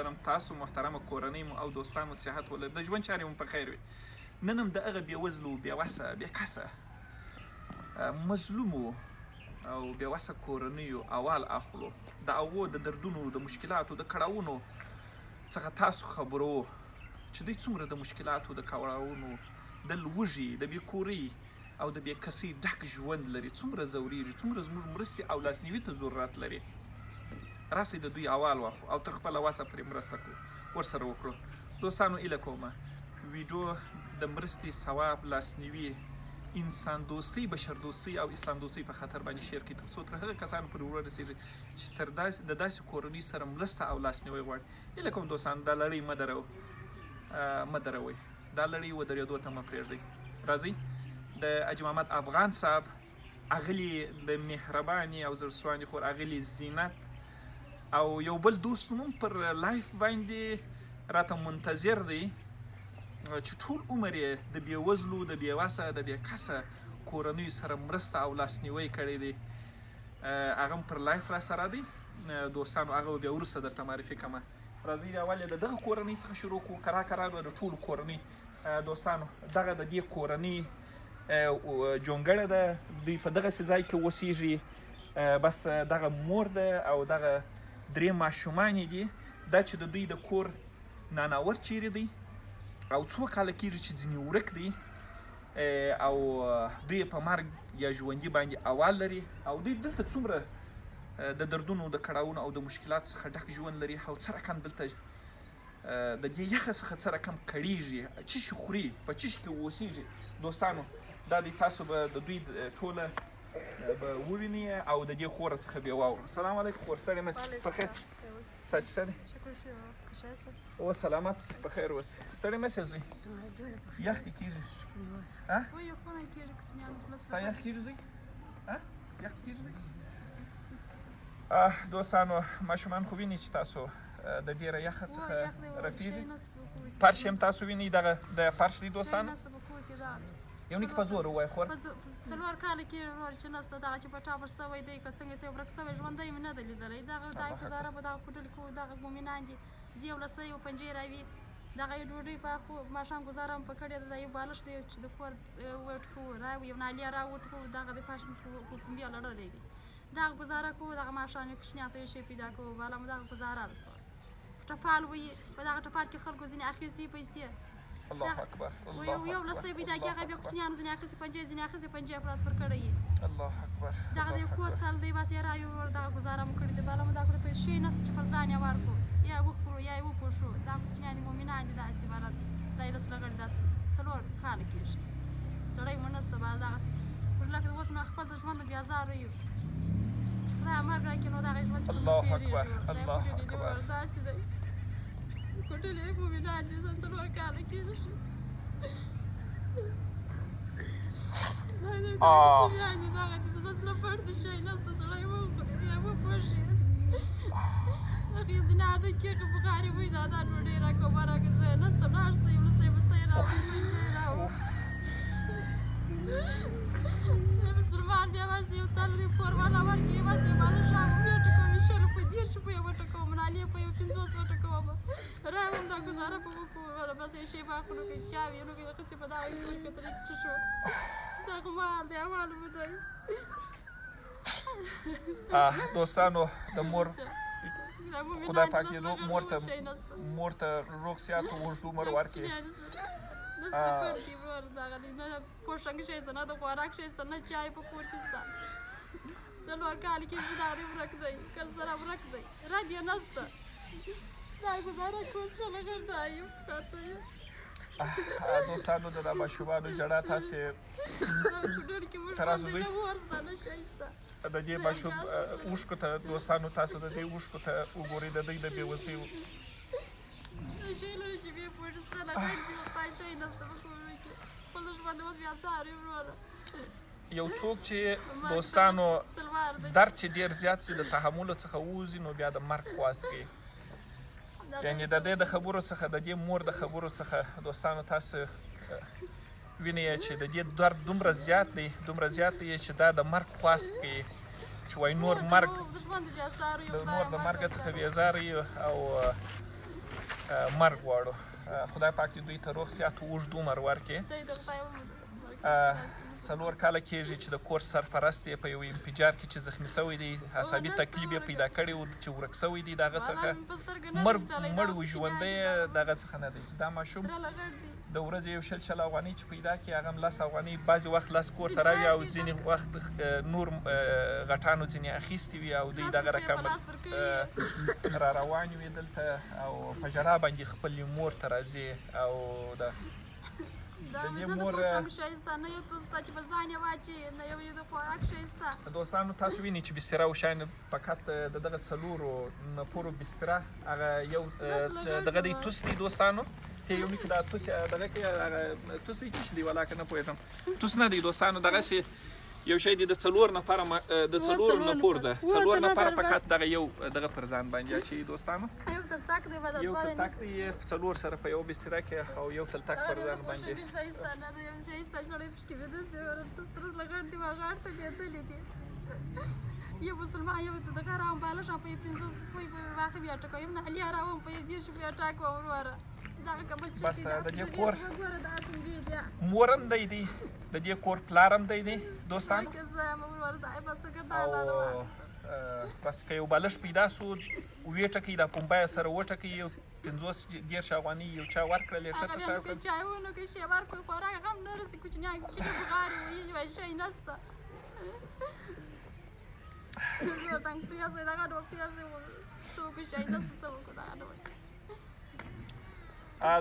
لرم تاسو محترمه کورنۍ مو او دوستان مو صحت ولري د ژوند چارې مو په خیر وي. نن هم د هغه بېوزلو بېوسه بېکسه مظلومو او بېوسه کورنیو احوال اخلو د هغو د دردونو د مشکلاتو د کړاوونو څخه تاسو خبرو چې دوی څومره د مشکلاتو د کړاوونو د لوږې د بېکورۍ او د بېکسۍ ډک ژوند لري، څومره ځورېږي، څومره زموږ مرستې او لاسنیوي ته ضرورت لري. راسئ د دوی احوال واخلو او تر خپله وسه پرې مرسته کړو ورسره وکړو. دوستانو هیله کومه ویډیو د مرستې ثواب لاسنیوي انسان دوستۍ بشر دوستۍ او اسلام دوستۍ په خاطر باندې شیر کړي تر څو تر هغه کسانو پورې ورسېږي چې د داسې کورنۍ سره مرسته او لاسنیوي غواړي. هیله کوم دوستانو دا لړۍ مه دروئ، دا لړۍ ودرېدو ته مه پرېږدئ. راځئ د حاجي محمد افغان صاحب اغلي د مهرباني او زړسواني خور اغلي زینت او یو بل دوست مو پر لایف باندې راته منتظر دی چې ټول عمر یې د بېوزلو د بېوسه د بېکسه کورنیو سره مرسته او لاسنیوی کړی دی. هغه هم پر لایف را سره دی دوستانو، هغه بیا وروسته درته معرفي کړمه. راځئ اول یې د دغه کورنۍ څخه شروع کړو. کرا د ټولو کورنۍ دوستانو دغه د دې کورنۍ جونګړه ده، دوی په دغسې ځای کې اوسېږي. بس دغه مور ده او دغه 3 ماشومان یې دي. دا چې د دوی د کور ناناور چیرې دی او څو کاله کېږي چې ځینې ورک دی او دوی په مرګ یا ژوندي باندې احوال لري او دوی دلته څومره د دردونو د کړاوونو او د مشکلاتو څخه ډک ژوند لري او څه رقم دلته د دې یخه څخه څه رقم کړېږي، څه شي خوري، په څه شي کې اوسېږي. دوستانو دا دی تاسو به د دوی ټوله به ووینئ او د دې خوره څخه بیا واورو. سلام علیکم خور، ستړی مه شئ، په خیر ساعت شته دی؟ او سلامت په خیر اوسئ، ستړی مه شئ زوی، یخ دې کېږي؟ ستا یخ کېږي زوی؟ یخ کېږي زوی؟ دوستانو ماشومان خو وینئ چې تاسو د ډېره یخه څخه رپېږي. فرش هم تاسو وینئ دغه د فرش دی دوستانو. یو نیک په زور ووایه خور. 4 کاله کېږي ورور چې نسته دغه چې په ټاپر سوی دی که څنګه یې ورک سوی ژوندی مې نه دی لیدلی. دغه ګزاره به دغه کوټلي کوو، دغه مومنان دي ځي او لسۍ او پنجې راوي، دغه یې ډوډۍ پاخو، ماښام ګزاره مو په کړې ده. دا یو بالښت دی چې د کور وټکو راوي، یو نالۍ راوټکو، دغه د پاش کومبیا لړلی دی، دغه ګزاره کوو. دغه ماښام یې کوچنیانو ته یو شی پیدا کوو، بالا مو دغه ګزاره ده. ټپال وایي، په دغه ټپال کې خلکو ځینې اخیستې پیسې. الله اکبر. یو لسۍ وي دا کې هغه بیا کوچنیانو ځینې اخیستې پنجې، ځینې اخیستې پنجې پلاسفر کړی یې. الله اکبر. دغه د کور تل دی، بس یې رایو ورور دغه ګزاره مو کړې ده. بالا مو دا کړې پیسې شی نشته چې پر ځان یې ورکړو یا یې وخورو یا یې وپوښو. دا کوچنیان دي مومنان دي داسې بالا دا یې لس لغړي داسې 4 کاله کېږي سړی مو نشته بالا دغسې موږ لکه اوس نو خپل د ژوند بې ازاره یو چې خدای مرګ راکړي نو دغه ژوند چې موږ تېرېږو داسې دی. کوټلې مومنان دي 4 کاله کېږي کوچنیان دي دغه دي د زړه پړد شی نشته سړی وخوري یا وپوښي. هغې ځینې اړه کېږي بخاري وایي دا ډوډۍ راکړه اوبه راکړه ځای نشته لاړ شئ ولسۍ بسۍ راوړي پنجې راوړو. مسلمان بیا بس یو تل کور والا ورکړي بس یو بالښت وټکوي 20 روپۍ 30 روپۍ وټکوم، نالۍ په 50 وټکوم، رایم هم دا ګزاره په وکړو. بس یو شی پاخلو که چا وي نو که دغه چې په دغه سترګو ته څه شو دغه مال دی احوال مو دی. دوستانو د مور خدای پاک یې مور ته روغ صحت او اوږد عمر ورکړي. پوشنګ شی شته نه، د خوراک شی شته نه، چای په کور کې شته. 4 کاله کېږي دا دی ورک دی، کل سره ورک دی، رد یې نشته. دا ګزاره کوو څه لږ دا یو پراته یو. دوستانو د دا ماشومانو ژړا تاسې تر اوسه دوی د دې ماشوم اوښکو ته دوستانو تاسو د دې اوښکو ته وګورئ د دوی د بېوسۍ شی لري چې بیا پوه شي څه لګړ دي ستا شی نشته په کور کې خپل ژوند اوس بیا ساري وروره. یو څوک چې دوستانو درد چې ډېر زیات سي د تحملو څخه ووځي نو بیا د مرګ خواست کوي. یعنې د دې د خبرو څخه د دې مور د خبرو څخه دوستانو تاسو وینئ چې د دې درد دومره زیات دی چې دا د مرګ خواست کوي چې وایي نور مرګ د مرګ څخه بېزاره یي او مرګ غواړو. خدای پاک دې دوی ته روغ صحت او اوږد عمر ورکړي. 4 کاله کېږي چې د کور سرپرست یې په یو انفجار کې چې زخمي شوی دی، عصبي تکلیف یې پیدا کړی و چې ورک شوی دی، د هغه څخه مړ و ژوندی د هغه څخه نه دی. دا ماشوم د ورځې یو 20 افغانۍ چې پیدا کړي هغه هم 10 افغانۍ بعضې وخت لاس کور ته راوي او ځینې وخت نور غټانو ځینې اخیستي وي او دوی دغه رقم را روان وي دلته او په ژړا باندې خپلې مور ته راځي او د دې مور دوستانو تاسو وینئ چې بستره او شیان فقط د دغه 4 نفرو بستره هغه یو دغه دی توس دی دوستانو ته یو کې دا توس دغه کې توس دی چې دی ولا کنه پوهېږم توس نه دی دوستانو دغسې یو شی دی د 4 نفره د 4 نفر ده 4 نفره فقط دغه یو دغه پر ځان باندې اچوي دوستانو یو تلتک دی 4 سره په یو بستره کې او یو تلتک پر ځان باندې یو مسلمان یو ته دغه راوم بالا شم په 500 په واقع بیا ټکوي نه علي راوم په 10 بیا ټاکو وروره بس د دې کور مورم دی د دې کور پلارم دی دوستان او بس که یو بالښت پیدا سو ویې ټکي دا پمپای سره وټکي 50 افغانۍ یو چا ورکړلې ښه ته ښه کړ چایونه کې شی ورکړو خوراک هم نه رسي کوچنیان کې بغاري وي شی نسته زه تنګ پیازه دغه ډول پیازه څوک شی نسته څوک دغه ډول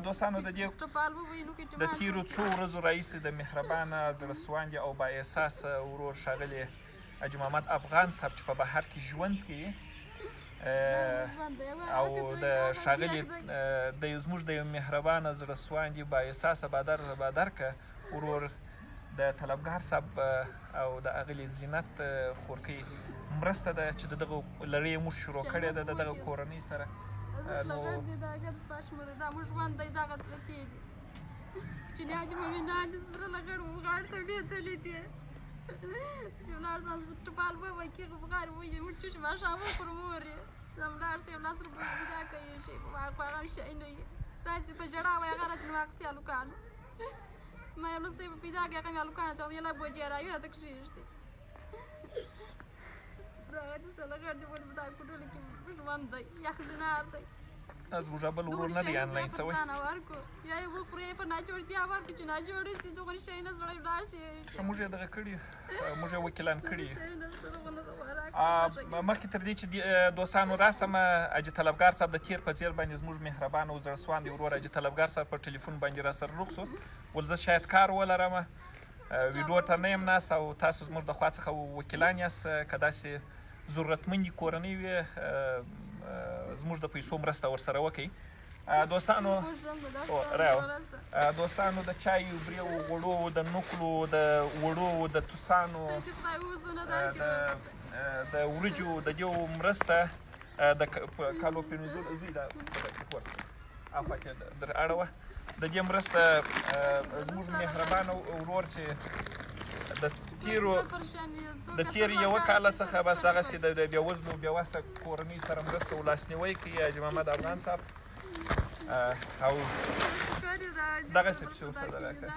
دوستانو د تیرو 2 ورځو راهیسې د مهربانه زړه سواندې او با احساسه ورور ښاغلی حاجي محمد افغان صاحب چې په بهر کې ژوند کوي او د ښاغلي زموږ د یو مهربانه زړه سواندې با احساسه بادرکه ورور د طلبګار صاحب او د اغلې زینت خورکۍ مرسته ده چې د دغه لړۍ موږ شروع کړې ده د دغه کورنۍ سره نو دغه پښمو دا موږ باندې دغه تلتي دي چې نه دې مې نه دې سره لګړ وګړ ته دې تلې دي چې ولر ځان ټپال وای کې وګړ وای موږ چې ما شامو پر موري زمدار سي ولر سره دا کوي شي ما خو شي نه تاسو په جړا وای غلط نو اخسي الوکان ما یو څه په پیدا کې کوم الوکان څو یلا بوجرا یو د کشيشتي راغلی سره لګړ دې ول بدا کوټل کې ژوند دی یخزنار دی زموږ بل ورور نه دی آنلاین سوی یا یې وکړې په ناجوړتیا ورکړي چې ناجوړې سي دغه شی نه زړه ولاړ سي موږ یې دغه کړي موږ یې وکیلان کړي مخکې تر دې چې دوستانو راسم حاجي طلبګار صاحب د تیر په څیر باندې زموږ مهربانه او زړه سواندې ورور حاجي طلبګار صاحب په ټلیفون باندې را سره روغ سو ول زه شاید کار ولرم ویډیو ته نه یم ناست او تاسو زموږ د خوا څخه وکیلان یاست که داسې ضرورتمندې کورنۍ وي زموږ د پیسو مرسته ورسره وکړئ دوستانو د چای وبریو غوړو د نوکلو د وړو د توسانو د وریجو د دې مرسته د کالو پینځول زی دا افا کې در اړه د دې مرسته زموږ مهربانه ورور چې د تیر یو کال څخه بس دغسې د بېوزلو بېوسه کورنۍ سره مرسته او لاسنیوی کوي حاجي محمد افغان صاحب او دغسې پسې ورته راکړه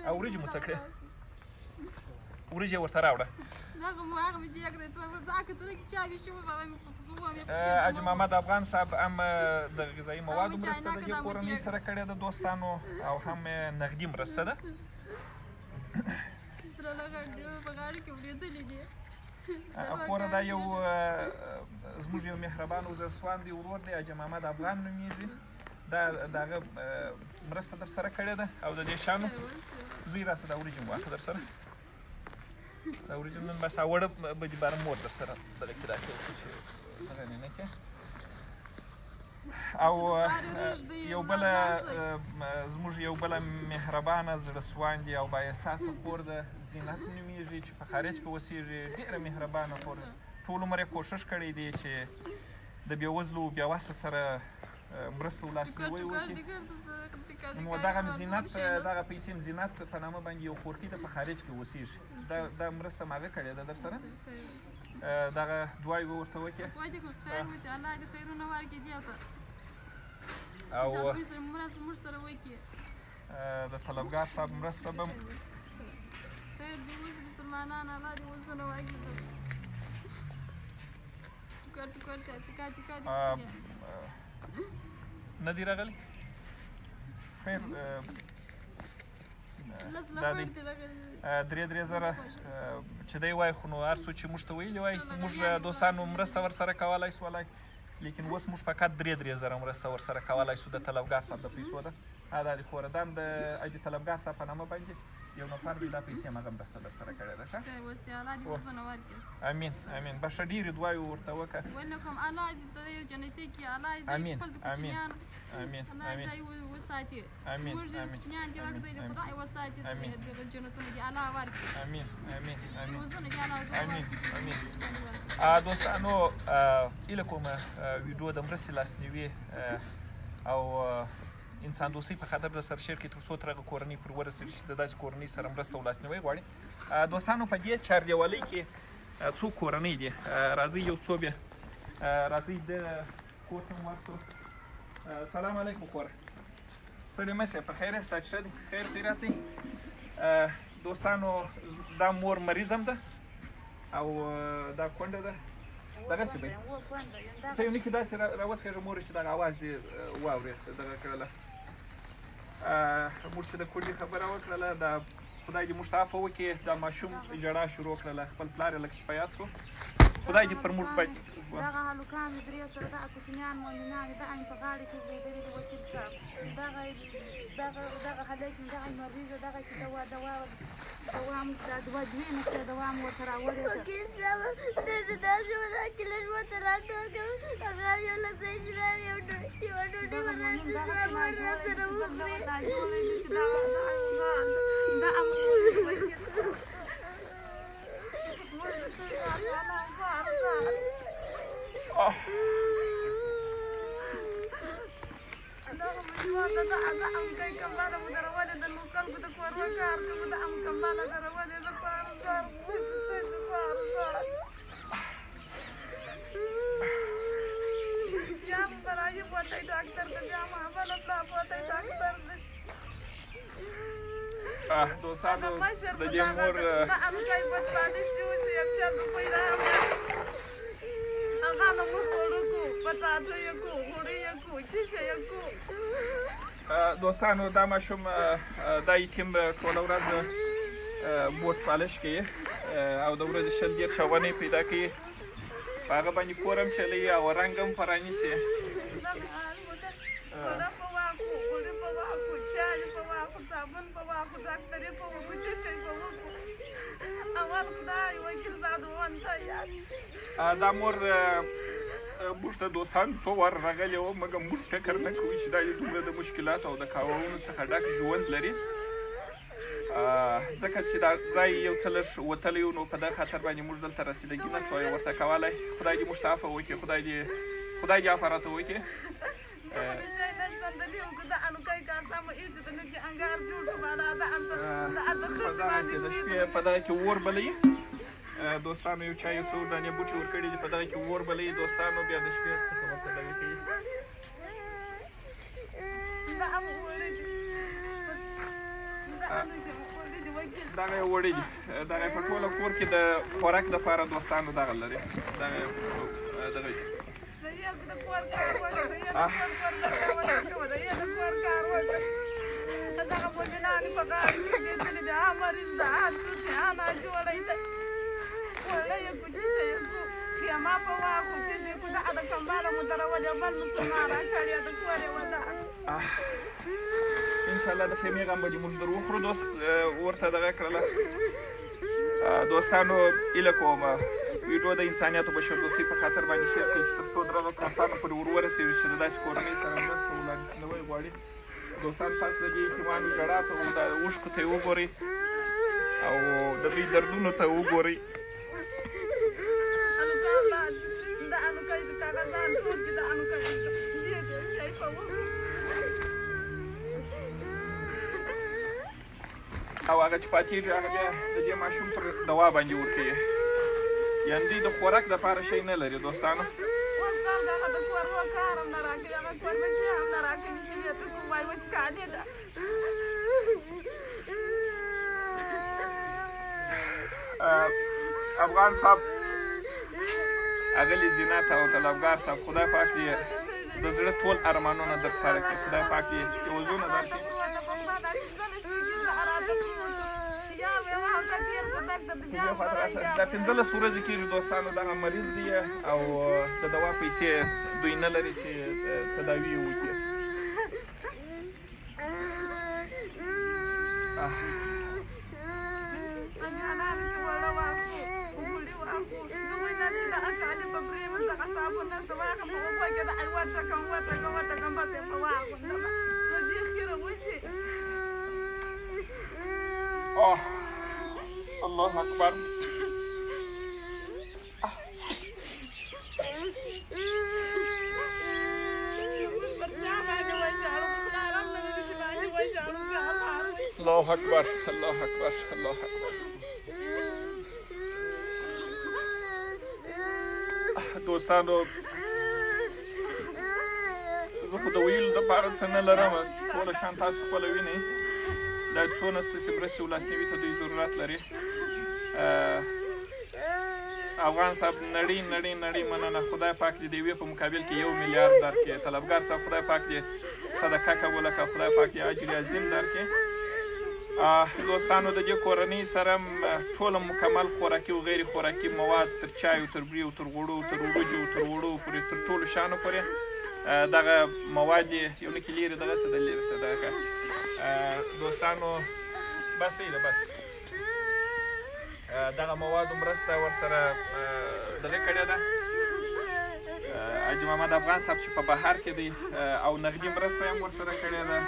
او وریجې مو څه کړې وریجې ورته راوړه حاجي محمد افغان صاحب هم د غذایي موادو مرسته د دې کورنۍ سره کړې ده دوستانو او هم نغدي مرسته ده خوره دا یو زموږ یو مهربان او زړه سواندې ورور دی حاجي محمد افغان نومیږي دا د هغه مرسته در سره کړې ده او د دې شیانو زوی راسه دا وریجې مو واخله در سره دا وریجې نن بس اوړه به دې باره مور در سره دغه کې راکړي چې دغه نه کې او یو بله زموږ یو بله مهربانه زړه سواندې او با احساسه خور ده زینت نومیږي چې په خارج کې اوسیږي ډېره مهربانه خور ده ټول عمر یې کوښښ کړی دی چې د بېوزلو بېوسه سره مرسته او لاسنیوی وکړي نو دغه زینت دغه پیسې زینت په نامه باندې یو خورکي ته په خارج کې اوسیږي دا مرسته ما هغه کړې ده در سره دغه دعای به ورته وکړې او جادوي سره مرسته موږ سره وکړي د طلبګار صاحب مرسته به خیر دې اوس مسلمانان الله دې اوسونه واکړي ټوکر نه دي راغلي خیر دا دی 3 زره چې دی وایي خو نو هر څو چې موږ ته ویلي وایي موږ دوستانو مرسته ورسره کولی سولی لیکن اوس موږ فقط 3 زره مرسته ورسره کولی سو د طلبګار صاحب د پیسو ده دا د خوردان د اجي طلبګار صاحب په نامه باندې یو نفر دی دا پیسې هغه مرسته درسره کړې ده ښه امین امین بشه ډېرې دعاوې ورته وکړه ونه کوم الله دې د جنتي کې الله دې خپل کوچنیان امین الله دې وساتي امین موږ دې کوچنیان دې ورته دې خدای وساتي دې جنتونه دې الله ورکړي امین امین امین وزونه دې الله امین امین دوستانو ایله کومه ویډیو د مرستې لاسنیوي او انسان دوستۍ په خاطر د سر شیر کې تر څو تر هغه کورنۍ پر ورسېږي چې د داسې کورنۍ سره مرسته او لاسنیوی غواړي دوستانو په دې چاردیوالۍ کې څو کورنۍ دي راځئ یو څو بیا راځئ د کور ته مو ورسو سلام علیکم کوره ستړي مه سئ په خیر یاست ښه دي خیر خیرات دی دوستانو دا مور مریض هم ده او دا کونډه ده دغسې به ته یو نکې داسې راوڅکېږه مورې چې دغه اواز دې واورېد دغه کړله موږ چې د کونډې خبره وکړله دا خدای دې موږ ته عفو وکړي دا ماشوم ژړا شروع کړله خپل پلار یې لکه چې په یاد شو خدای دې پر موږ باندې دغه هلکان مې 3 سره دغه کوچنیان مؤمنان دي دغه په غاړه کې لوېدلي دي وکیل صاحب دغه هلک مې دغه مریض دغه چې دوام ورته راوړی ده وکیل صاحب داسې وده کې لږ ورته راټول کړم هغه یو له ځای چې یوه ډوډۍ ورسره دوستانو د دې مور دوستانو دا ماشوم دا یتیم ټوله ورځ بوټ پالش کوي او د ورځې 20 افغانۍ پیدا کوي په هغه باندې کور هم چلوي او رنګ هم پرانیسي دا مور موږ ته دوستان څو وار راغلی وو مګر موږ فکر نه کوو چې دا دومره د مشکلاتو او د کاوړونو څخه ډک ژوند لري ځکه چې دا ځای یو څه لږ وتلی و نو په دغه خاطر باندې موږ دلته رسیدګي نه سوای ورته کولی خدای دې موږ ته عفو وکړي خدای دې عفو راته وکړي په دغه کې اور بلوي دوستانو یو چا یو څو دانې بوټي ورکړي دي په دغه کې اور بلوي دوستانو بیا د شپې څخه ورته دغه کوي دغه یې وړي دي دغه یې په ټوله کور کې د خوراک دپاره دوستانو دغه لري دغه انشاءالله د خیمې غم به دې موږ در وخورو دوست ورته دغه کړله دوستانو هیله کوم ویډیو د انسانیت او بشردوستۍ په خاطر باندې شیر کړئ چې تر څو درغه کسانو پورې ور ورسېږي چې د داسې کورنۍ سره مرسته ولانسنوی غواړي دوستان تاسو د دې یتیمانو ژړا ته د اوښکو ته یې وګورئ او د دوی دردونو ته وګورئ او هغه چې پاتېږي هغه بیا د دې ماشوم پر دوا باندې ورکوي یعنې دوی د خوراک دپاره شی نه لري دوستانو راکړي چې ورته کوم وایي وچکانې ده افغان صاحب اغلې زینت او طلبګار صاحب خدای پاک دې د زړه ټول ارمانونه در سره کړي خدای پاک دې یوازونه درکړي دا 15 ورځې کېږي دوستانو دغه مریض دی او د دوا پیسې دوی نه لري چې تداوي یې وکړي الله اکبر الله اکبر الله اکبر الله اکبر دوستانو زه خو د ویلو دپاره څه نه لرم ټوله شان تاسو خپله وینئ دا څونه ستاسې مرستې او لاسنیوي ته دوی ضرورت لري افغان صاحب نړۍ مننه خدای پاک دې د یوې په مقابل کې 1 میلیارډ درکړي طلبګار صاحب خدای پاک دې صدقه قبوله کړه خدای پاک دې اجر عظیم درکړي دوستانو د دې کورنۍ سره ټوله مکمل خوراکي او غیر خوراکي مواد تر چایو تر بریو تر غوړو تر وریجو تر وړو پورې تر ټولو شیانو پورې دغه مواد یې یو نه کې لرې دغسې د لرې دغه دوستانو بس ده بس دغه موادو مرسته ورسره دغه کړې ده حاجي محمد افغان صاحب چې په بهر کې دی او نغدي مرسته یې هم ورسره کړې ده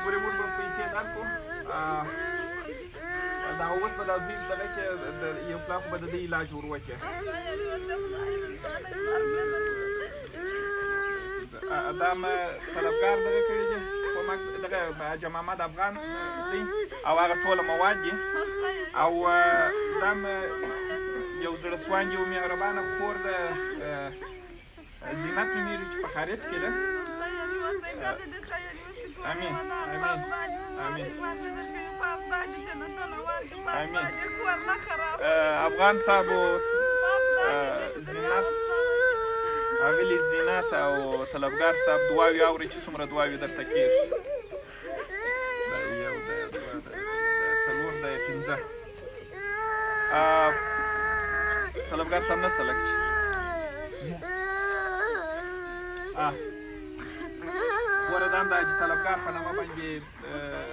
ګورې موږ به پیسې درکړو دا اوس به دا زوی دغه کې یو پلا خو به د دې علاج ور وکړي دا طلبګار دغه کړي دي دغه حاجي محمد افغان دی او هغه ټوله مواد دي او دا یو زړه سواندې او مهربانه خور د زینت نومېږي چې په خارج کې ده امین امین امین امین افغان صاحب زینت اغلې زینت او طلبګار صاحب دعاوې اوري چې څومره دعاوې درته کېږي دا یو دی دوه دی څلور دی پنځه طلبګار صاحب نسته لږ چې ګوره دا هم د حاجي طلبګار په نامه باندې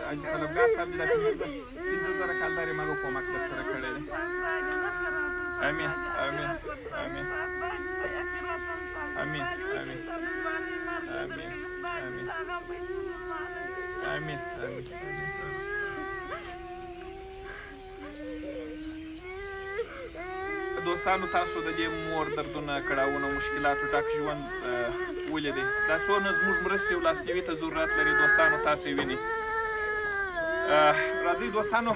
حاجي طلبګار صاحب دا 15,000 کالدارې ما به کومک درسره کړی دی امین امین امین امين امين امين امين امين دوستانو تاسو د دې مور دردونه کړاوونه مشکلاتو ډک ژوند ولیدئ دا څونه زموږ مرستې او لاسنیوي ته ضرورت لري دوستانو تاسو یې وینئ راځئ دوستانو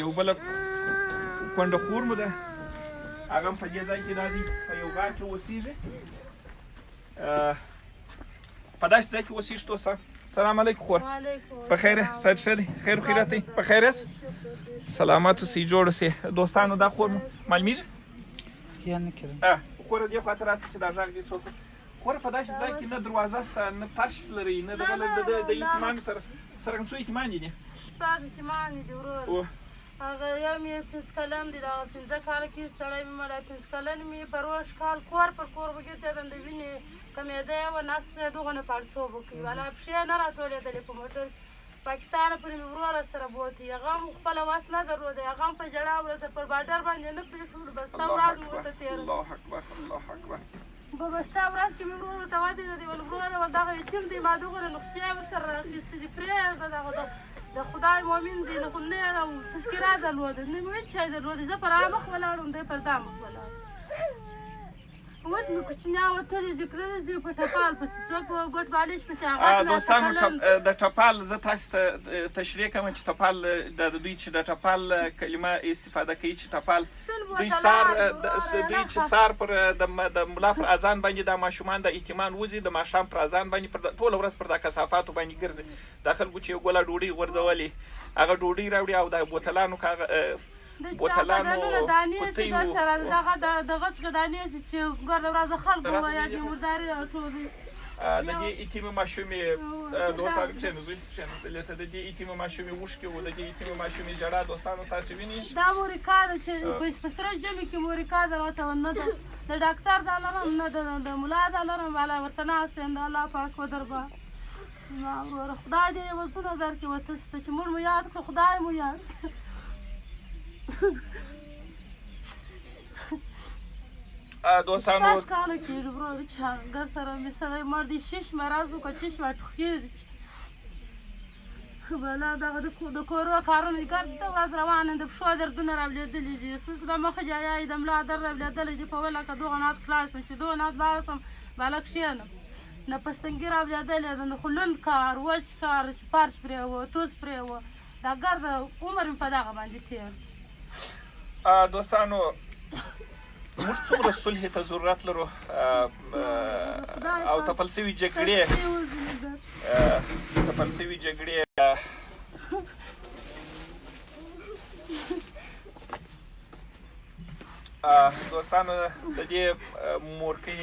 یو بله کونډه خور مو ده هغه هم په دې ځای کې دا دی په یو غار کې اوسېږي په داسې ځای کې اوسېږي دوستان سلام علیکم خور په خیر صحت ښه دی خیر و خیرات دی په خیر یاست سلامت اوسئ جوړ اوسئ دوستانو دا خور معلومیږي خوره دې خواته راسه چې دا غږ دې څوک خوره په داسې ځای کې نه دروازه شته نه فرش لري نه دغه د ایتمان سره څو ایتمان دي شپږ ایتمان دي ورور هغه یو مې 5 کلن دی دا 15 کاله کې سړی مې مړی 5 کلن مې پروش کال کور پر کور وګرځېدم د وینې کمېده یې وه نس دغه نه پړسوب وکړي والا پښې نه راټولېدلې په موټر پاکستان پورې مې ورور سره بوتي هغه هم خپله وس نه درلوده هغه هم په ژړا ورسره پر باډر باندې نه پرېښود بس تا ورځ مې ورته تېره الله اکبر الله اکبر بس تا ورځ کې مې ورور ورته ودرېدی دی ول وروره دغه یتیم دی ما دغه نسخې ورسره راخیستې دي پرېږده دغه د خدای مؤمن دی نه خو نه تذکره درلوده نه مې هېڅ شی درلوده زه پر هغه مخ ولاړم دی پر دا مخ ولاړ اوس مې کوچنیان وتلي دي کړلي دي په ټپال پسې څوک ګوټ بالش پسې هغه دوستانو د ټپال زه تاسو ته تشریح کوم چې ټپال د دوی چې د ټپال کلمه استفاده کوي چې ټپال دوی چې سار پر د ملا پر اذان باندې دا ماشومان د ایتمان وځي د ماښام پر اذان باندې ټوله ورځ پر دا کثافاتو باندې ګرځي د خلکو چې یو ګوله ډوډۍ غورځولې هغه ډوډۍ راوړي او د بوتلانو دغه څخه دانې چې ګرده ورځ خلکو وایي د مرداري راټولوي د دې ایتیمې ماشومې دوستانو کښېنه د دې ایتیمې ماشومې اوښکې و د دې ایتیمې ماشومې ژړا دوستانو تاسې وینئ دا مورکا ده چې په سره ژمي کې مورکا ده راته نه ده د ډاکټر دا لرم نه ده د ملا دا لرم والا ورته ناست یم د الله پاک په دربار وروره خدای دې وزونه درکړي وتاسو ته چې موږ مو یاد کړو خدای مو یاد دوستانو کاله کېږي برو د چانګر سره مې سړی مړ دي شیش مرض وکړه چیش واټوخېږي بلا دغه د کورو کارونه دي کار ته ورځ روان یم د پښو دردونه راولېدلي دي ستاسو د مخه جایه د ملا درد راولېدلی دي په وله که دغه نات خلاص شم چې دغه نات لاړ شم بالا کښېنم نه پستنګي راولېدلی ده نه خو لوند کار وچ کار چې فرش پرې و توز پرې و دا ګرد عمر مې په دغه باندې تېر دوستانو موږ څومره صلح ته ضرورت لرو او تپل سوي جګړې دوستانو د دې مورکۍ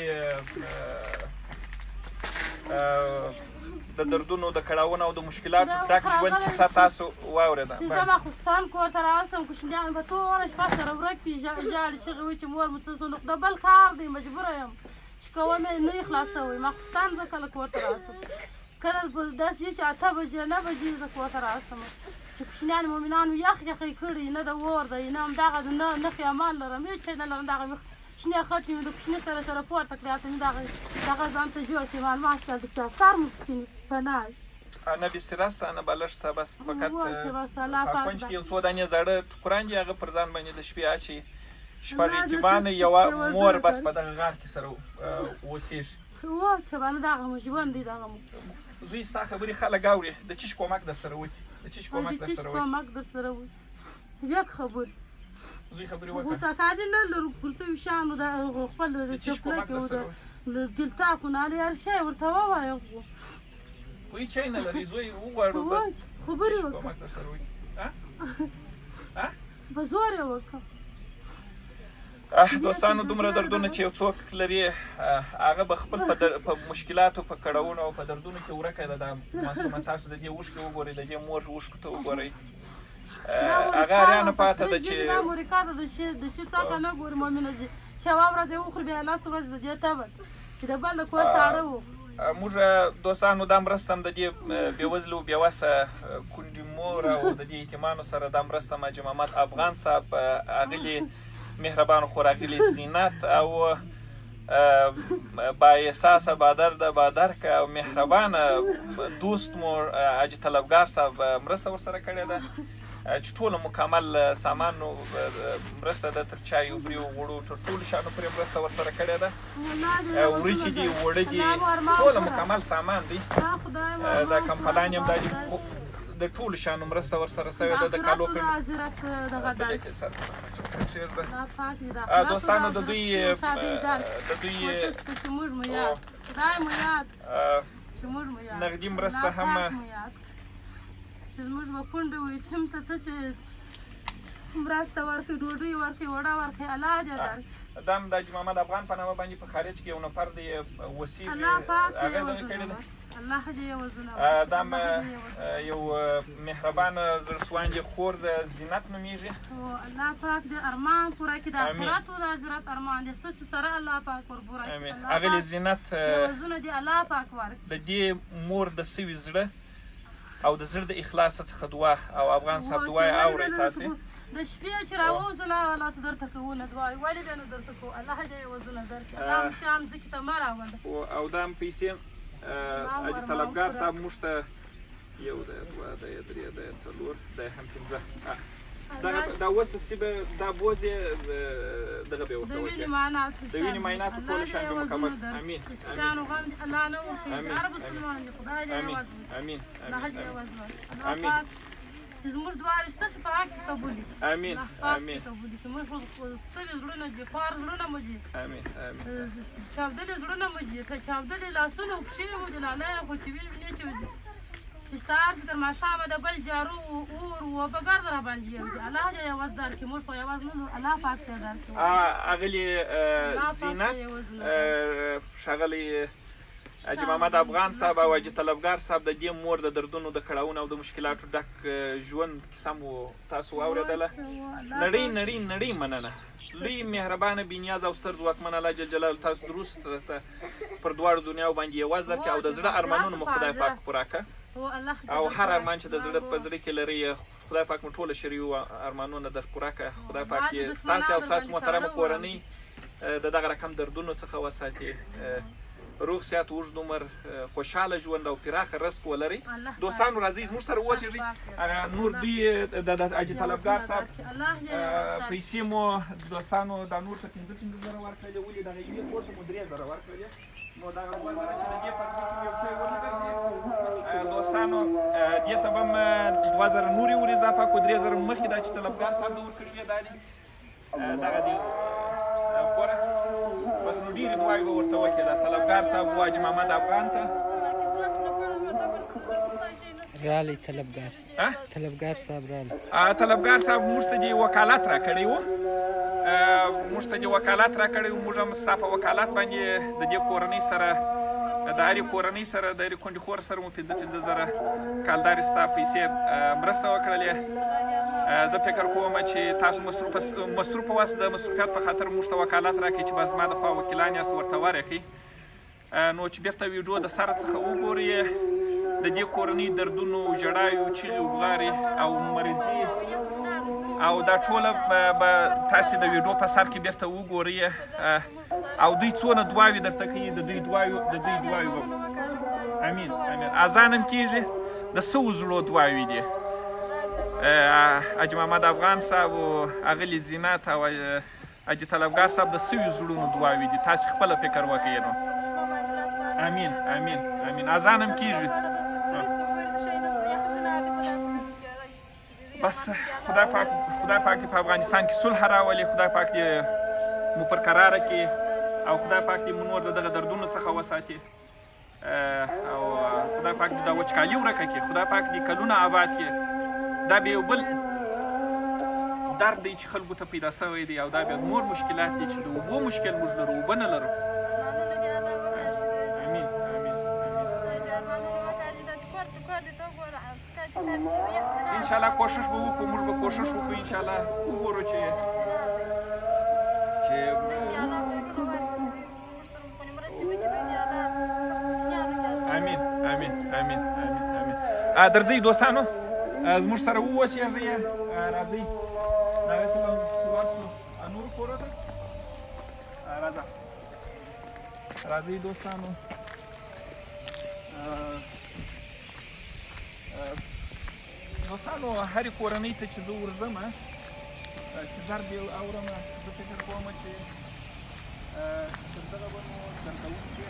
د دردونو د کړاوونو او د مشکلاتو ډک ژوند کیسه تاسو واورېده چې زه ماخوستان کور ته راوسم کوچنیان به ټوله شپه سره ورک دي ژاړي چغې وایي چې مور مو څه نو د بل کار دی مجبوره یم چې کوم یې نه یې خلاصوئ ماخوستان زه کله کور ته راسم کله داسې چې 8 بجې 9 بجې زه کور ته راسم چې کوچنیان مؤمنانو یخ یخې کړي نه د اور دی نه همدغه نه نښې امان لرم هېڅ شی نه لرم دغه شنې خټې مې د کوچني سره پورته کړې هلته مې دغه ځان ته جوړ کړې معلومات شته د چا سر مو پسکینې پناه نه بستره سته نه بالښت سته بس فقط په کونج کې یو څو دانې زاړه ټوکران دي هغه پر ځان باندې د شپې اچي شپږ یتیمانې یوه مور بس په دغه غار کې سره اوسېږي کبانه دغه مو ژوند دی دغه مو زوی ستا خبرې خلک اوري د چیش کومک در سره وکړي د چیش کومک در سره وکړي یک خبرې زوی خبرې وکړه خو تکادي نه لرو پورته شانو د خپل د چپلکې او د دلتاکو نه هر شی ورته ووایه خو هیڅ شی نه لري زوی وغواړو خبرې وکړه کومک در سره وکړي په زور یې وکړه دوستانو دومره دردونه چې یو څوک لري هغه به خپل په مشکلاتو په کړاوونو او په دردونو کې ورکه ده دا معصومه تاسو د دې اوښکې وګورئ د دې مور اوښکو ته وګورئ هغه اریانه پاته ده چې دا مورکا ده د شي څخه نه ګوري مؤمنه دي چې یوه ورځ یې وخوري بیا لاس ورځ د دې تبد چې د بل د کور ساړه و موږ دوستانو دا مرسته هم د دې بېوزلو بېوسه کونډې مور او د دې یتیمانو سره دا مرسته حاجي محمد افغان صاحب اغلي مهربان خو راغلي زینت او با احساسه بادرک او مهربانه دوست مو حاجي طلبګار صاحب مرسته ورسره کړې ده چې ټوله مکمل سامان مرسته ده تر چای وبري غوړو تر ټولو شیانو پورې مرسته ورسره کړې ده وریجې دي اوړه دي ټوله مکمل سامان دی دا کمپلان هم دا دي د ټولو شیانو مرسته ورسره سوې ده د کالو دوستانو د دوی نغدي مرسته هم چې زموږ به کونډې وي یتیم ته تاسې مرسته ورکړي ډوډۍ ورکړي وړه ورکړي علاج یې درکړي دا هم د حاجي محمد افغان په نامه باندې په خارج کې یو نفر دی وسیږي هغه دغه کړی ده الله دې یې وزونه دا هم یو مهربانه زړسواندې خور د زینت نومیږي الله پاک دې ارمان پوره کړي د آخرت او د حضرت ارمان دې ستاسې سره الله پاک ور پوره کړي هغلې زینت وزونه دې الله پاک ورکړي د دې مور د سوي زړه او د زړه د اخلاص څخه دعا او افغان صاحب دعا یې اورئ تاسې د شپې چې راووځله الله ته درته کوونه دعا ولې بیا نه درته کوو الله دې یې وزونه درکړي الله هم شام ځکې ته مه راوړه او دا هم پیسې حاجي طلبګار صاحب موږ ته یو دی دوه دی درې دی څلور دی هم پنځه دا اوس سیبه دا بوز یې دغه به ورته وکړي د وینې معایناتو ټوله شیان به مکمل امین الله نه وکړي رب مسلمان دې خدای دې یې وزونه امین الله دې یې وزونه امین چې زموږ دعاوې ستاسې په حق کې قبولې امين امين قبولې کړي موږ خو ستړي زړونه دي خوار زړونه مو دي امين امين چاودلې زړونه مو دي که چاودلې لاسونه او پښې مو دي لالی خو چې ویل مې چې چې سهار چې تر ماښامه د بل جارو اور اوبه ګرد راباندې یو دي الله دې یوازې درکړي موږ خو یوازې نه لرو الله پاک دې درکړي اغلې زینت ښاغلی حاجي محمد افغان صاحب او حاجي طلبګار صاحب د دې مور د دردونو د کړاوونو او د مشکلاتو ډک ژوند کیسه مو تاسو واورېدله نړۍ مننه لوی مهربانه بېنیاز او ستر ځواکمن الله جل جلاله تاسو دروست پر دواړو دنیاو باندې یوازې درکړي او د زړه ارمانونه مو خدای پاک پوره کړه او هر ارمان چې د زړه په زړه کې لري خدای پاک مو ټوله شرعي ارمانونه در پوره کړه خدای پاک تاسو او ستاسو محترمه کورنۍ د دغه رقم دردونو څخه وساتي روغ صحت اوږد عمر خوشحاله ژوند او پراخه رزق ولري دوستانو راځئ زموږ سره واوسېږئ نور دوی د حاجي طلبګار صاحب پیسې مو دوستانو دا نور ته 15,000 ورکړلې ولې دغه یوې کور ته مو 3,000 ورکړلې نو دغه 2,000 چې د دې په کې یو شی ونه ګرځي دوستانو دې ته به م 2,000 نورې ور اضافه کړو 3,000 مخکې دا چې طلبګار صاحب د ورکړي دا دي دغه دي خوره بس نو ډېرې دعاوې به ورته وکړې دا طلبګار صاحب و حاجي محمد افغان ته رالی طلبګار صاحب رالی طلبګار صاحب موږ ته دې وکالت راکړی و موږ ته دې وکالت راکړی و موږ هم ستا په وکالت باندې د دې کورنۍ سره د هرې کورنۍ سره د هرې کونډې خور سره مو 15,000 کالدارې ستا پیسې مرسته وکړلې زه فکر کوم چې تاسو مصروفه واست د مصروفیت په خاطر موږ ته وکالت راکړئ چې بس زما د خوا وکیلان یاست ورته ورکړئ نو چې بیرته ویډیو د سره څخه وګورئ د دې کورنۍ دردونو ژړاوې چیغې وبغارې او مرضي او دا ټوله به تاسې د ویډیو په سر کې بیرته وګورئ او دوی څونه دعاوې درته کوي د دوی دعاوې به امین امین اذان هم کېږي د سوو زړو دعاوې دي حاجي محمد افغان صاحب او اغلې زینت او حاجي طلبګار صاحب د سویو زړونو دعاوې دي تاسې خپله فکر وکړئ نو امین امین امین اذان هم کېږي بس خدای پاک دې په افغانستان کې صلح راولي خدای پاک دې مو پر قراره کړي او خدای پاک دې مو نور د دغه دردونو څخه وساتي او خدای پاک دې دا وچکالي ورکه کړي خدای پاک دې کلونه آباد کړي دا به یو بل درد دی چې خلکو ته پیدا شوی دی او دا بیا نور مشکلات دي چې د اوبو مشکل موږ لرو اوبه نه لرو امین امین انشاءالله کوشش به وکړو موږ به کوشش وکړو انشاءالله وګورو چې امین امین امین امین امین درځئ دوستانو زموږ سره واوسېږئ راځئ دغسې به سوار شو نورو کورو ته راځئ دوستانو دوستانو هرې کورنۍ ته چې زه ورځم چې درد یې اورم زه فکر کوم چې تر دغه به نو دردونکې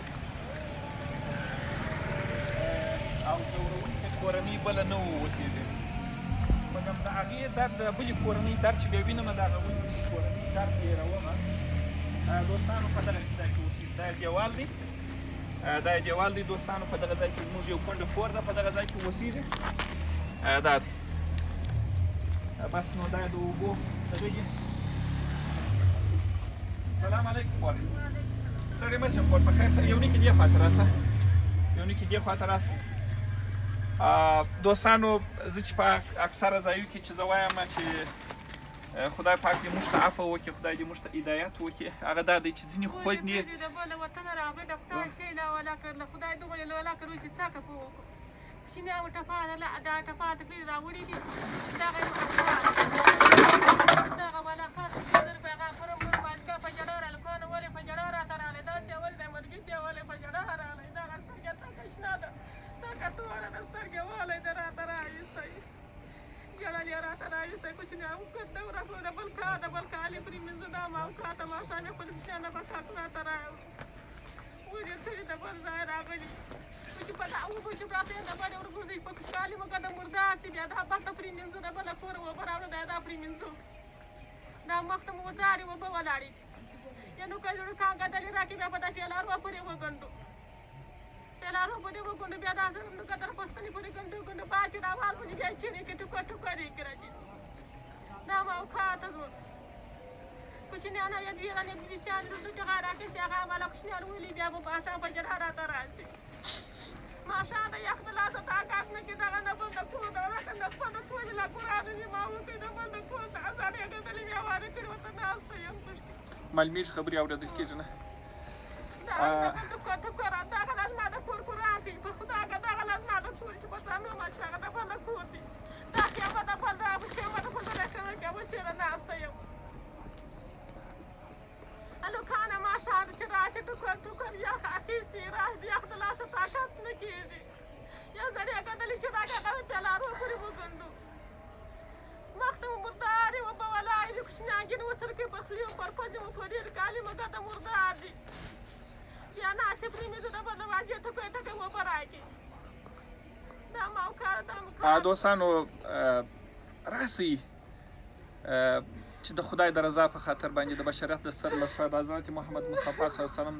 او ځوروونکې کورنۍ بله نه واوسېدې مګر د هغې درد د بلې کورنۍ درد چې بیا وینم د هغه بلې کورنۍ درد هېروم دوستانو په دغسې ځای کې اوسېږي دا دیوال دی دا دیوال دی دوستانو په دغه ځای کې زموږ یو کونډه خور ده په دغه ځای کې اوسېږي دا بس نو دا د اوبو دغه دي سلام علیکم خور ستړې مه شم خور په خیر سره یو نیکې دې خواته راسه یو نیکې دې خواته راسه دوستانو زه چې په اکثره ځایو کې چې زه وایم چې خدای پاک دې موږ ته عفو وکړي خدای دې موږ ته هدایت وکړي هغه دا دی چې ځینې خوندې د بل وطن راغی د خدای شی لا ولا کړ له خدای دغه ولا کړو چې څه کو شنو او ټفاده لا دا ټفاده کې راوړي دي دا غي دا ولا خاص در په هغه پر مور باندې په جړار الکون ولې په جړار راته دا چې اول د مرګ دی ولې په جړار راغلی دا سترګه تا کښنا ده دا کټوره د سترګه ولې راته راځي جلالي راته راځي کوم نه او کته ورته د بل کالي پرې منځ دا ما او کاته ما شانه په دې نه په کاته راته ورې تورې د بل ځای راغلي چې په دا اوبو چې پراته یې د بلې ورګرځي په کالي مګه د مردار چې بیا دا بلته پرې مینځو د بله کوره اوبه راوړه دا پرې مینځو دا مخته مو ودارې اوبه ولاړې یا نو که زړه کاږدلې راکړي بیا به دا پیلارو پورې وګنډو پیلارو پورې وګنډو بیا دا سره نو قدر پستنې پورې ګنډو با چې راوال ونې بیا چیرې کې ټوکر ټوکر یې کړه دا ما خاطه زو کوچنیانه یې دیرانې بیچان د ټغا راکې چې هغه والا کوچنیان ولې بیا به باشا بجر راته راشي ماشا د یخ د لاسه طاقت نه کې دغه نه بنده کور دا راته نه خپله ټولې لا قرآن دې ما وکړې د بنده کور ته ازار یې ګټلې بیا وارې کړې ورته ناسته یم معلومیږي خبرې اورېدل کېږي نه ټوکر دغه لاس ما د کور قرآن دی په خدا که دغه لاس ما د کور چې په ځان ما چې هغه د بنده کور دی دا خیمه د بل دا خیمه د بل د راکړه کې به چېرې ناسته یم الوکانه ماشا چې راشي ټوکر یخ اخیستې راشي یخ د لاسه طاقت نه کېږي یا زړې ګدلې چې دا هغه پیلارو پورې وګنډو مخته مو مردارې اوبه ولاړې دي کوچنیانګې ورسره کې پخلي و پر پزې مو په ډېر کالي مګه د مردار دي بیا ناسې پرې مې زه د بل واجې ټکوې ټکوې اوبه راکړي دا موکار دوستانو راسئ چې د خدای د رضا په خاطر باندې د بشریت د ستر لارښود حضرت محمد مصطفی صلی الله علیه وسلم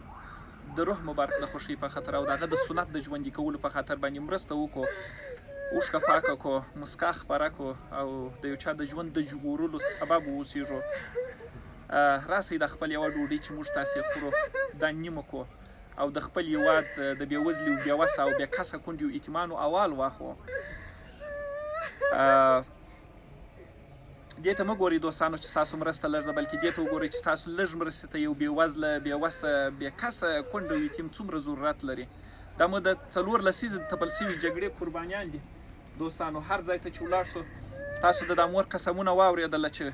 د روح مبارک د خوښۍ په خاطر او د هغه د سنت د ژوندي کولو په خاطر باندې مرسته وکړو اوښکه پاکه کړو مسکا خپره کړو او د یو چا د ژوند د ژغورلو سبب واوسېږو راسئ د خپل یوه ډوډۍ چې موږ تاسې خورو دا نیمه کړو او د خپل هېواد د بېوزلي او بېوسه او بېکسه کونډې او یتیمانو احوال واخلو دې ته مه ګورئ دوستانو چې ستاسو مرسته لږ ده بلکې دې ته وګورئ چې ستاسو لږ مرستې ته یو بېوزله بېوسه بېکسه کونډه او یتیم څومره ضرورت لري دا مو د 4 لسیزې تپل شوي جګړې قربانیان دي دوستانو هر ځای ته چې ولاړ شو تاسو د دا مور قسمونه واورېدله چې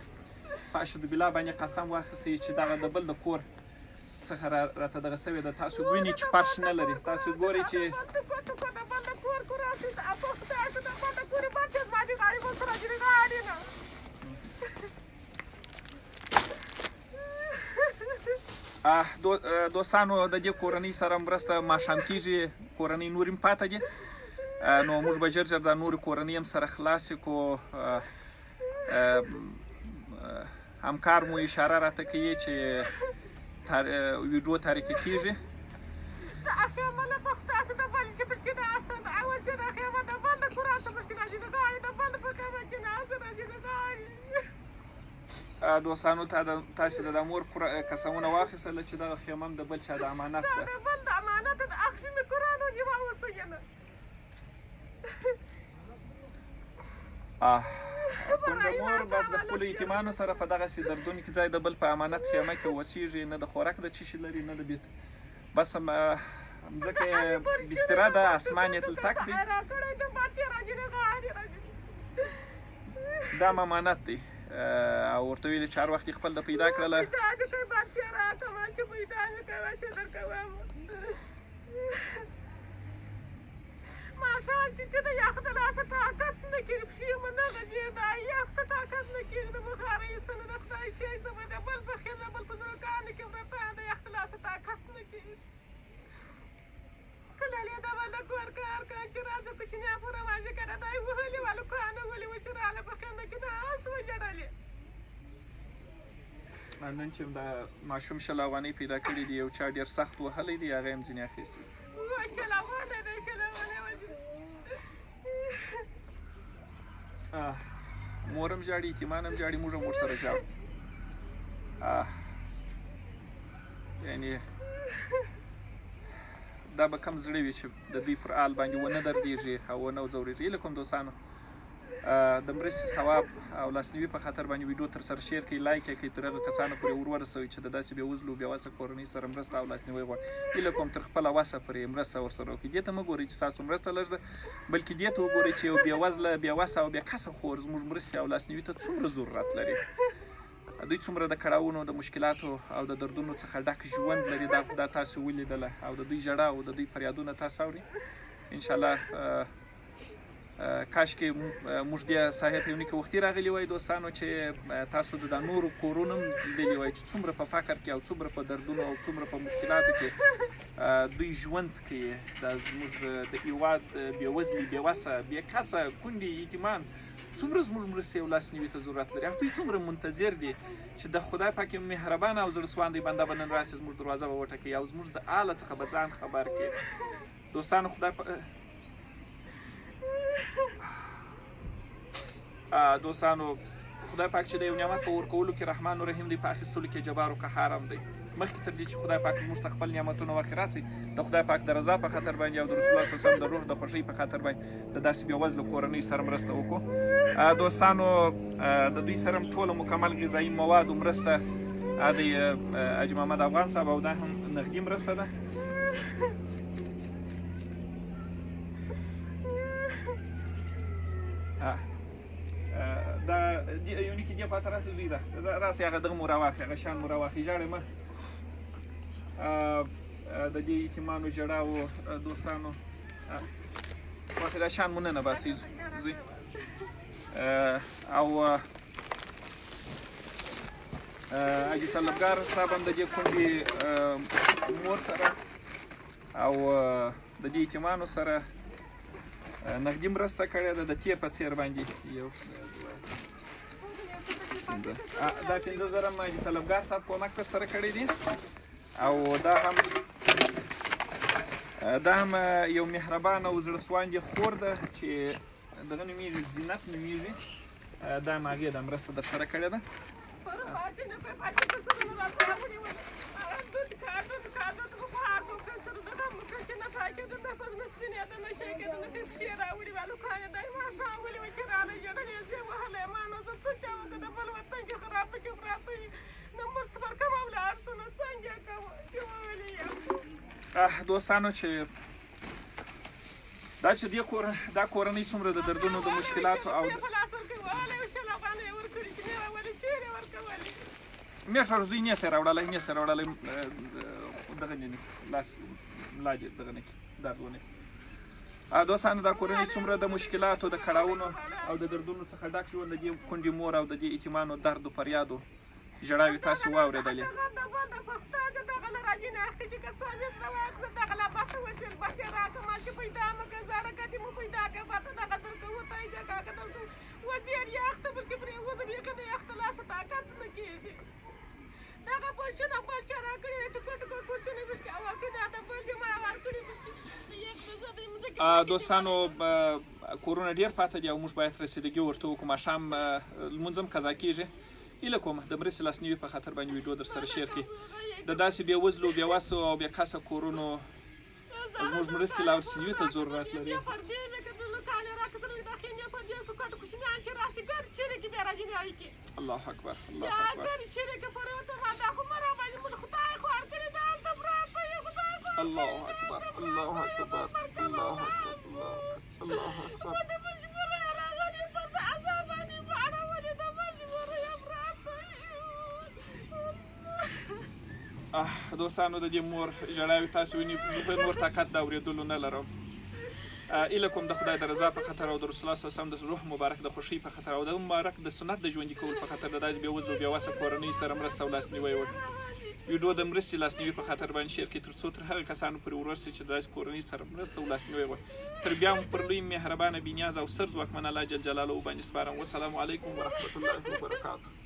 په اشهد بالله باندې قسم واخیستئ چې دغه د بل د کور څخه راته دغه سوې ده تاسو وینئ چې فرش نه لري تاسو ګورئ چې دوستانو د دې کورنۍ سره مرسته ماښام کېږي کورنۍ نور هم پاته دي نو موږ به ژر د نورې کورنۍ هم سره خلاصې کړو همکار مو اشاره راته کوي چې ویډیو تاریکې کېږي دوستانو تاسې د مور قسمونه واخیستله چې دغه خیمه هم د بل چا د امانت ده کونډه مور بس د خپلو یتیمانو سره په دغسې دردونو کې ځای د بل په امانت خیمه کې اوسېږي نه د خوراک د څه شي لري نه د بیت بس ځکه یې بستره ده اسمان یې تل تک دی دا امانت دی او ورته ویلې چې هر وخت یې خپل د پیدا کړله ماشال چې د یخ د لاسه طاقت نه کېږي پښې مو نه غځېدا یخ ته طاقت نه کېږي د بخارۍ ایستلو د خدای شی سمه د بل په خیل د بل په زړګانو کې ورته د یخ د لاسه طاقت نه کېږي کله یې د بل د کور کار کوي چې راځه کوچنیان پوره واځي کنه دا یې وهلي والوکانه ولې و چې راله په خیمه کې د اس وجړلې نن چې د ماشوم شل افغانۍ پیدا کړي دي یو چا ډېر سخت وهلی دی هغه یې هم ځینې اخیستي شل افغانۍ دی شل افغانۍ مور هم ژاړي یتیمان هم ژاړي موږ هم ورسره ژاړو یعنې دا به کم زړه وي چې د دوی پر حال باندې ونه دردېږي او ونه ځورېږي هیله کوم دوستانو د مرستې ثواب او لاسنیوي په خاطر باندې ویډیو تر سره شیر کړئ لایک یې کړئ تر هغه کسانو پورې ورسوئ چې د داسې بېوزلو بېوسه کورنۍ سره مرسته او لاسنیوی غواړي هیله کوم تر خپله وسه پورې مرسته ورسره وکړئ دې ته مه ګورئ چې ستاسو مرسته لږ ده بلکې دې ته وګورئ چې یو بېوزله بېوسه او بېکسه خور زموږ مرستې او لاسنیوي ته څومره ضرورت لري دوی څومره د کړاوونو د مشکلاتو او د دردونو څخه ډک ژوند لري دا تاسو ولیدله او د دوی ژړا او د دوی فریادونه تاسو اورئ انشاءالله کاشکې موږ دې ساحې ته یو نیکه وختي راغلي وای دوستانو چې تاسو د نورو کورونو هم لیدلي وای چې څومره په فقر کې او څومره په دردونو او څومره په مشکلاتو کې دوی ژوند کوي. دا زموږ د هېواد بېوزلي بېوسه بېکسه کونډې یتیمان څومره زموږ مرستې او لاسنیوي ته ضرورت لري او دوی څومره منتظر دي چې د خدای پاک مهربانه او زړه سواندی بنده به نن راسي زموږ دروازه به وټکوي او زموږ د حاله څخه به ځان خبر کړي. دوستانو خدای پاک چې د یو نعمت په ورکولو کې رحمان و رحیم دی، په اخیستلو کې جبار و قهار هم دی. مخکې تر دې چې خدای پاک موږ ته خپل نعمتونه واخر راسي د خدای پاک د رضا په خاطر باندې او د رسول الله صلی الله علیه وسلم د روح د خوښۍ په خاطر باندې د داسې بېوزلو کورنۍ سره مرسته وکړو. دوستانو د دوی سره ټوله مکمل غذایي مواد و مرسته د حاجي محمد افغان صاحب او دا هم نغدي مرسته ده. دا یو نیکي دې خواته راسې زوی ده راسې هغه دغه مو راواخلې هغه شیان مو راواخلې ژاړې مه د دې یتیمانو ژړا و دوستانو واخلې دا شیان مو ننه باسئ زوی او حاجي طلبګار صاحب هم د دې کونډې مور سره او د دې یتیمانو سره نغدي مرسته کړې ده د تیر په څیر باندې یو دا 15,000 هم حاجي طلبګار صاحب کومک پر سره کړی دي او دا هم یو مهربانه او زړه سواندې خور ده چې دغه نومیږي زینت نومیږي دا هم هغې دا مرسته در سره کړې ده. دوستانو چې دا کورنۍ څومره د دردونو د مشکلاتو او میشه زوی نیسې راوړلی دغه لاس ملا دې دغه نه کړي درد ونه کړي. دوستانو دا کورنۍ څومره د مشکلاتو د کړاوونو او د دردونو څخه ډک ژوند د دې کونډې مور او د دې یتیمانو درد و فریادو ژړاوې تاسې واورېدلې. دوستانو کورونه ډېر پاته دي او موږ باید رسیدګي ورته وکړو. ماښام لمونځ هم قضا کېږي. هیله کوم د مرستې لاسنیوي په خاطر باندې ویډیو در سره شیر کړي. د داسې بېوزلو بېوسو او بېکسه کورونو زموږ مرستې لاسنیوي ته ضرورت لري. الله اکبر الله اکبر الله اکبر الله اکبر الله اکبر. دوستانو د دې مور ژړاوې تاسې وینئ زه به نور طاقت د اورېدلو نه لرم. هیله کوم د خدای د رضا په خاطر او د رسول الله صلی الله علیه وسلم د روح مبارک د خوښۍ په خاطر او د مبارک د سنت د ژوندي کولو په خاطر د داسې بېوزلو بېوسه کورنۍ سره مرسته او لاسنیوی وکړي. ویډیو د مرستې لاسنیوي په خاطر باندې شیر کړي تر څو تر هغه کسانو پورې ورسي چې د داسې کورنۍ سره مرسته او لاسنیوی وکړي. تر بیا مو پر لوی مهربانه بېنیازه او ستر ځواکمن الله جل جلاله باندې سپارم. والسلام علیکم ورحمة الله وبرکاته.